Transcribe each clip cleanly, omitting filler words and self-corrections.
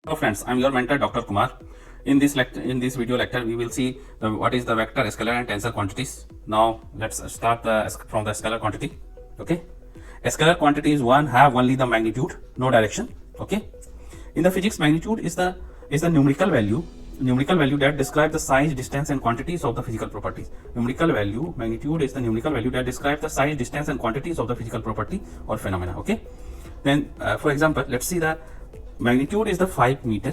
Hello friends, I am your mentor Dr. Kumar. In this video lecture, we will see what is the vector, scalar, and tensor quantities. Now let's start from the scalar quantity. Okay, a scalar quantity is one have only the magnitude, no direction. Okay, in the physics, magnitude is the numerical value that describes the size, distance, and quantities of the physical properties. Magnitude is the numerical value that describes the size, distance, and quantities of the physical property or phenomena. Okay, then for example, let's see the magnitude is the 5 meter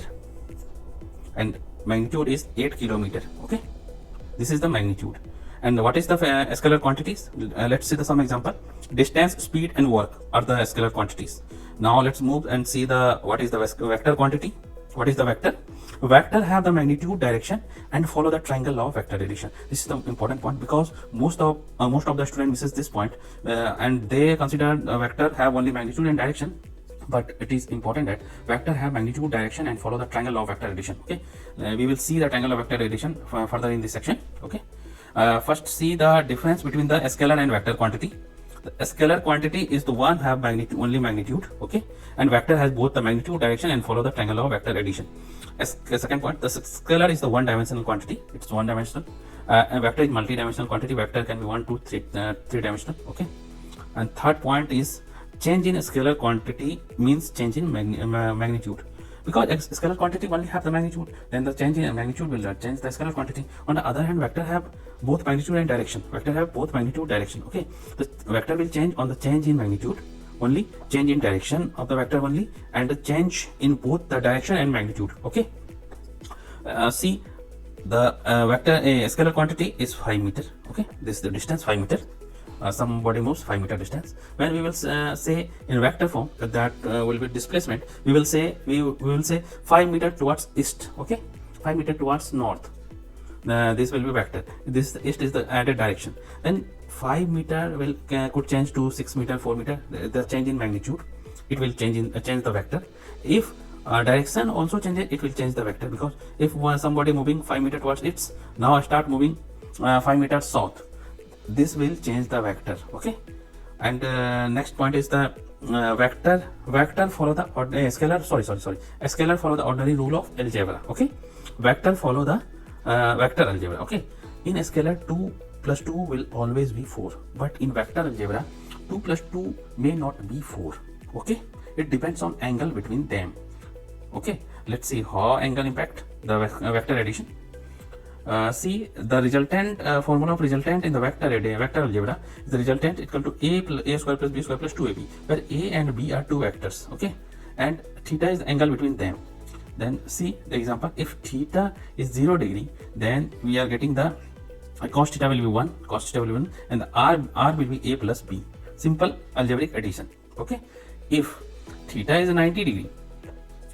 and magnitude is 8 kilometer. Okay, this is the magnitude. And what is the scalar quantities? Let's see some example. Distance, speed, and work are the scalar quantities. Now let's move and see the what is the vector quantity. What is the vector? Vector have the magnitude, direction, and follow the triangle law of vector addition. This is the important point because most of the student misses this point, and they consider vector have only magnitude and direction. But it is important that vector have magnitude, direction, and follow the triangle law of vector addition. Okay, we will see the triangle of vector addition further in this section. Okay, first see the difference between the scalar and vector quantity. The scalar quantity is the one have magnitude, only magnitude. Okay, and vector has both the magnitude, direction, and follow the triangle law of vector addition. Second point, the scalar is the one-dimensional quantity. It's one-dimensional. And vector is multi-dimensional quantity. Vector can be 1, 2, 3, three-dimensional. Okay, and third point is change in scalar quantity means change in magnitude, because scalar quantity only have the magnitude, then the change in magnitude will change the scalar quantity. On the other hand, vector have both magnitude and direction. Okay, the vector will change on the change in magnitude only, change in direction of the vector only, and the change in both the direction and magnitude. Okay, see the vector scalar quantity is 5 meter. Okay, this is the distance 5 meter. Somebody moves 5 meter distance. When we will say in vector form that will be displacement, we will say 5 meter towards east. Okay, 5 meter towards north. This will be vector. This east is the added direction. Then 5 meter will could change to 6 meter, 4 meter. The change in magnitude, it will change the vector. If direction also changes, it will change the vector, because if somebody moving 5 meter towards east, now I start moving 5 meter south, this will change the vector. Okay, and next point is the vector follow the scalar follow the ordinary rule of algebra. Okay, vector follow the vector algebra. Okay, in scalar 2 plus 2 will always be 4, but in vector algebra 2 plus 2 may not be 4. Okay, it depends on angle between them. Okay, let's see how angle impact the vector addition. See the resultant formula of resultant in the vector algebra is the resultant equal to a square plus b square plus 2ab, where a and b are two vectors. Okay, and theta is the angle between them. Then see the example. If theta is 0 degree, then we are getting the cos theta will be 1, and the r will be a plus b. Simple algebraic addition. Okay, if theta is 90 degree,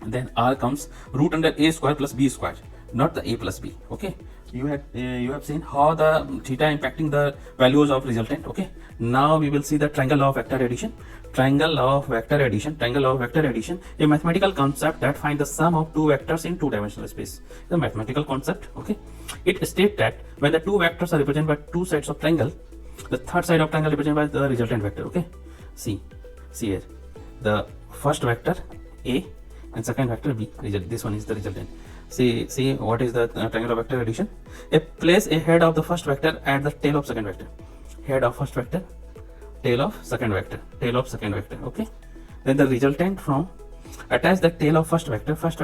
then r comes root under a square plus b square, not the a plus b. Okay, you have seen how the theta impacting the values of resultant. Okay, now we will see the triangle law of vector addition. Triangle law of vector addition, a mathematical concept that finds the sum of two vectors in two-dimensional space. The mathematical concept. Okay, it states that when the two vectors are represented by two sides of triangle, the third side of triangle represented by the resultant vector. Okay, see here, the first vector a and second vector b. This one is the resultant. See what is the triangle of vector addition? Place a head of the first vector at the tail of second vector. Head of first vector, tail of second vector, Okay, then the resultant from attach the tail of first vector tail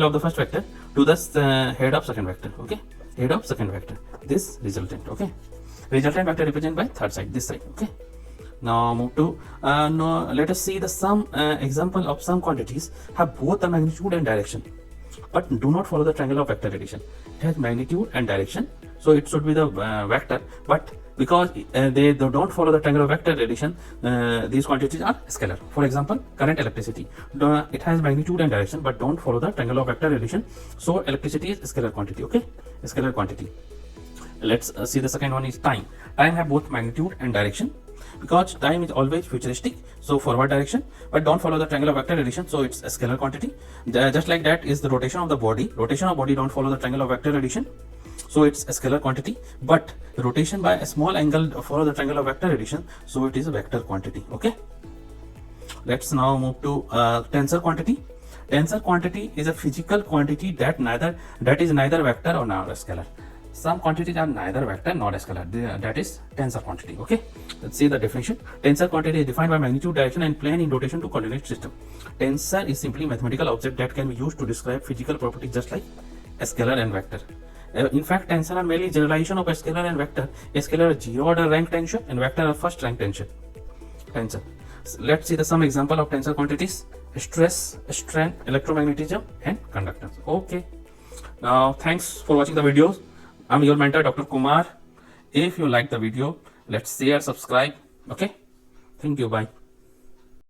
of the first vector to the head of second vector. Okay, head of second vector, this resultant. Okay, resultant vector represented by third side, this side. Okay, now move to let us see the some example of some quantities have both the magnitude and direction, but do not follow the triangle of vector addition. It has magnitude and direction, so it should be the vector, but because they don't follow the triangle of vector addition, these quantities are scalar. For example, current electricity, it has magnitude and direction but don't follow the triangle of vector addition, so electricity is scalar quantity. Okay, scalar quantity. Let's see the second one is time. Time have both magnitude and direction, because time is always futuristic, so forward direction, but don't follow the triangle of vector addition, so it's a scalar quantity. Just like that is the rotation of the body. Don't follow the triangle of vector addition, so it's a scalar quantity. But rotation by a small angle follow the triangle of vector addition, so it is a vector quantity. Okay, let's now move to tensor quantity. Tensor quantity is a physical quantity that is neither vector or nor scalar. Some quantities are neither vector nor scalar. That is tensor quantity. Okay, let's see the definition. Tensor quantity is defined by magnitude, direction, and plane in rotation to coordinate system. Tensor is simply mathematical object that can be used to describe physical properties just like a scalar and vector. In fact, tensor are merely generalization of a scalar and vector. A scalar is zero order rank tensor and vector are first rank tensor. So let's see some example of tensor quantities: stress, strength, electromagnetism, and conductance. Okay. Now, thanks for watching the videos. I'm your mentor, Dr. Kumar. If you like the video, let's share, subscribe. Okay. Thank you. Bye.